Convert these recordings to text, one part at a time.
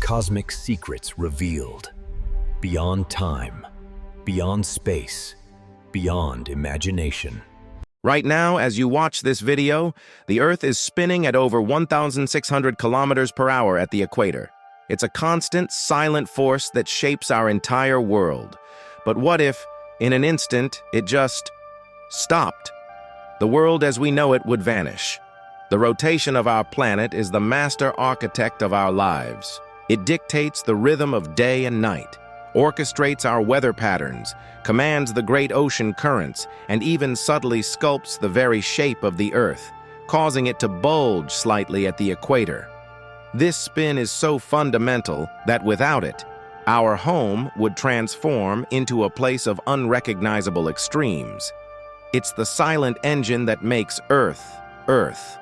cosmic secrets revealed. Beyond time, beyond space, beyond imagination. Right now, as you watch this video, the Earth is spinning at over 1,600 kilometers per hour at the equator. It's a constant, silent force that shapes our entire world. But what if, in an instant, it just stopped? The world as we know it would vanish. The rotation of our planet is the master architect of our lives. It dictates the rhythm of day and night, orchestrates our weather patterns, commands the great ocean currents, and even subtly sculpts the very shape of the Earth, causing it to bulge slightly at the equator. This spin is so fundamental that without it, our home would transform into a place of unrecognizable extremes. It's the silent engine that makes Earth, Earth.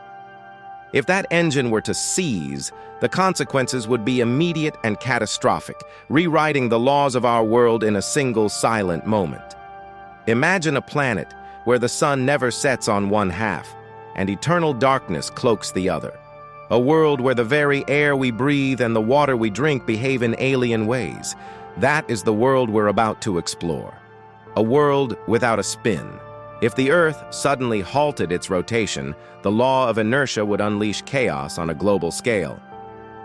If that engine were to seize, the consequences would be immediate and catastrophic, rewriting the laws of our world in a single silent moment. Imagine a planet where the sun never sets on one half, and eternal darkness cloaks the other. A world where the very air we breathe and the water we drink behave in alien ways. That is the world we're about to explore. A world without a spin. If the Earth suddenly halted its rotation, the law of inertia would unleash chaos on a global scale.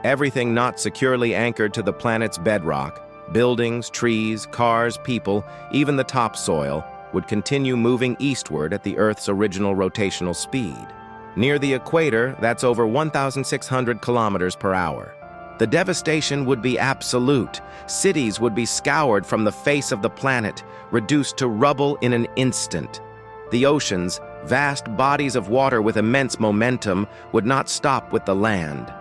Everything not securely anchored to the planet's bedrock, buildings, trees, cars, people, even the topsoil, would continue moving eastward at the Earth's original rotational speed. Near the equator, that's over 1,600 kilometers per hour. The devastation would be absolute. Cities would be scoured from the face of the planet, reduced to rubble in an instant. The oceans, vast bodies of water with immense momentum, would not stop with the land.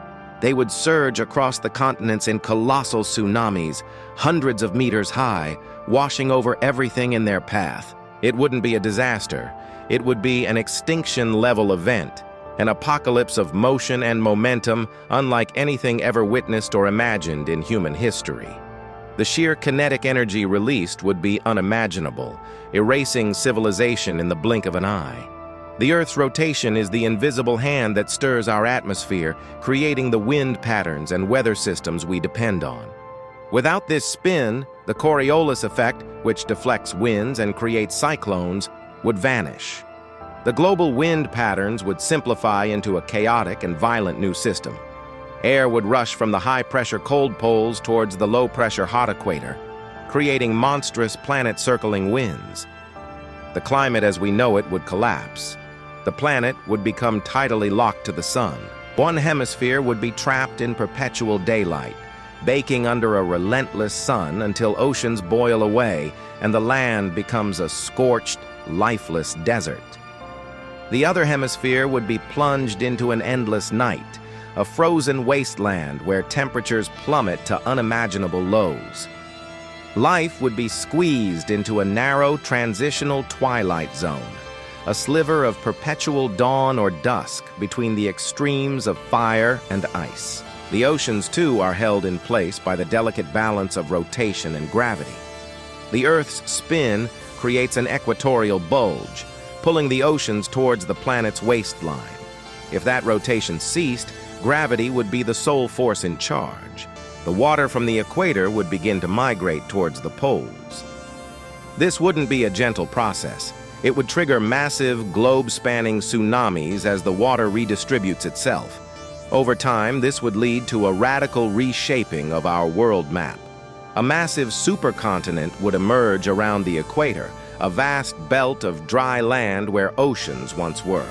They would surge across the continents in colossal tsunamis, hundreds of meters high, washing over everything in their path. It wouldn't be a disaster. It would be an extinction-level event, an apocalypse of motion and momentum unlike anything ever witnessed or imagined in human history. The sheer kinetic energy released would be unimaginable, erasing civilization in the blink of an eye. The Earth's rotation is the invisible hand that stirs our atmosphere, creating the wind patterns and weather systems we depend on. Without this spin, the Coriolis effect, which deflects winds and creates cyclones, would vanish. The global wind patterns would simplify into a chaotic and violent new system. Air would rush from the high-pressure cold poles towards the low-pressure hot equator, creating monstrous planet-circling winds. The climate as we know it would collapse. The planet would become tidally locked to the sun. One hemisphere would be trapped in perpetual daylight, baking under a relentless sun until oceans boil away and the land becomes a scorched, lifeless desert. The other hemisphere would be plunged into an endless night, a frozen wasteland where temperatures plummet to unimaginable lows. Life would be squeezed into a narrow transitional twilight zone, a sliver of perpetual dawn or dusk between the extremes of fire and ice. The oceans, too, are held in place by the delicate balance of rotation and gravity. The Earth's spin creates an equatorial bulge, pulling the oceans towards the planet's waistline. If that rotation ceased, gravity would be the sole force in charge. The water from the equator would begin to migrate towards the poles. This wouldn't be a gentle process. It would trigger massive, globe-spanning tsunamis as the water redistributes itself. Over time, this would lead to a radical reshaping of our world map. A massive supercontinent would emerge around the equator, a vast belt of dry land where oceans once were.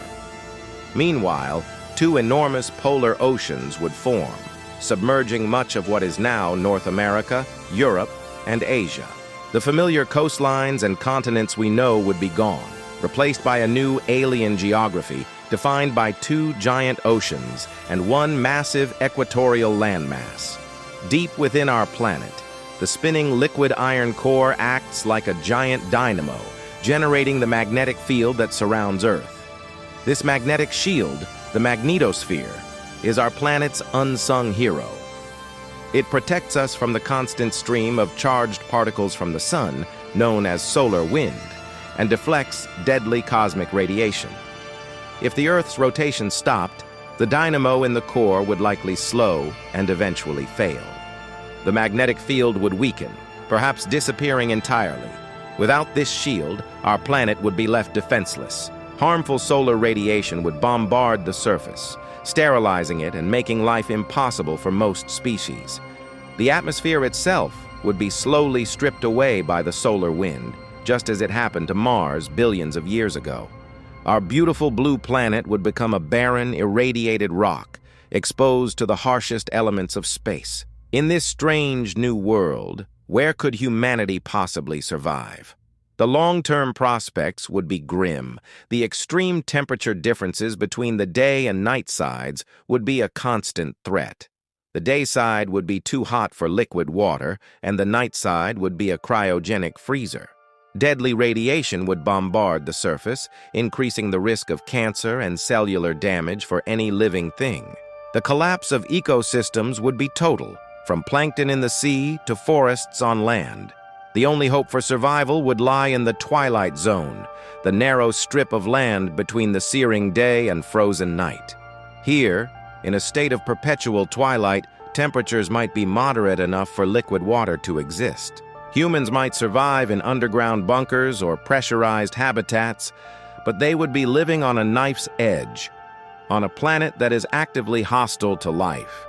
Meanwhile, two enormous polar oceans would form, submerging much of what is now North America, Europe, and Asia. The familiar coastlines and continents we know would be gone, replaced by a new alien geography defined by two giant oceans and one massive equatorial landmass. Deep within our planet, the spinning liquid iron core acts like a giant dynamo, generating the magnetic field that surrounds Earth. This magnetic shield, the magnetosphere, is our planet's unsung hero. It protects us from the constant stream of charged particles from the sun, known as solar wind, and deflects deadly cosmic radiation. If the Earth's rotation stopped, the dynamo in the core would likely slow and eventually fail. The magnetic field would weaken, perhaps disappearing entirely. Without this shield, our planet would be left defenseless. Harmful solar radiation would bombard the surface, sterilizing it and making life impossible for most species. The atmosphere itself would be slowly stripped away by the solar wind, just as it happened to Mars billions of years ago. Our beautiful blue planet would become a barren, irradiated rock, exposed to the harshest elements of space. In this strange new world, where could humanity possibly survive? The long-term prospects would be grim. The extreme temperature differences between the day and night sides would be a constant threat. The day side would be too hot for liquid water, and the night side would be a cryogenic freezer. Deadly radiation would bombard the surface, increasing the risk of cancer and cellular damage for any living thing. The collapse of ecosystems would be total, from plankton in the sea to forests on land. The only hope for survival would lie in the twilight zone, the narrow strip of land between the searing day and frozen night. Here, in a state of perpetual twilight, temperatures might be moderate enough for liquid water to exist. Humans might survive in underground bunkers or pressurized habitats, but they would be living on a knife's edge, on a planet that is actively hostile to life.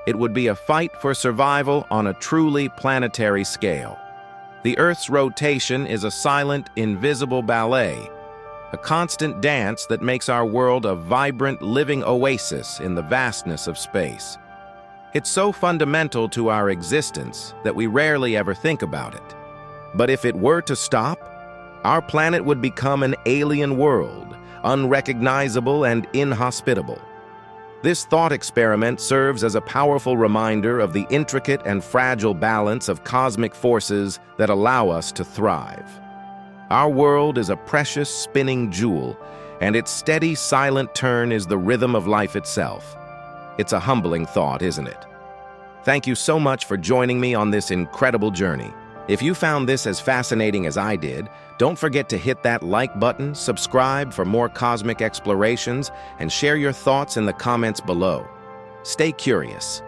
It would be a fight for survival on a truly planetary scale. The Earth's rotation is a silent, invisible ballet, a constant dance that makes our world a vibrant, living oasis in the vastness of space. It's so fundamental to our existence that we rarely ever think about it. But if it were to stop, our planet would become an alien world, unrecognizable and inhospitable. This thought experiment serves as a powerful reminder of the intricate and fragile balance of cosmic forces that allow us to thrive. Our world is a precious spinning jewel, and its steady, silent turn is the rhythm of life itself. It's a humbling thought, isn't it? Thank you so much for joining me on this incredible journey. If you found this as fascinating as I did, don't forget to hit that like button, subscribe for more cosmic explorations, and share your thoughts in the comments below. Stay curious,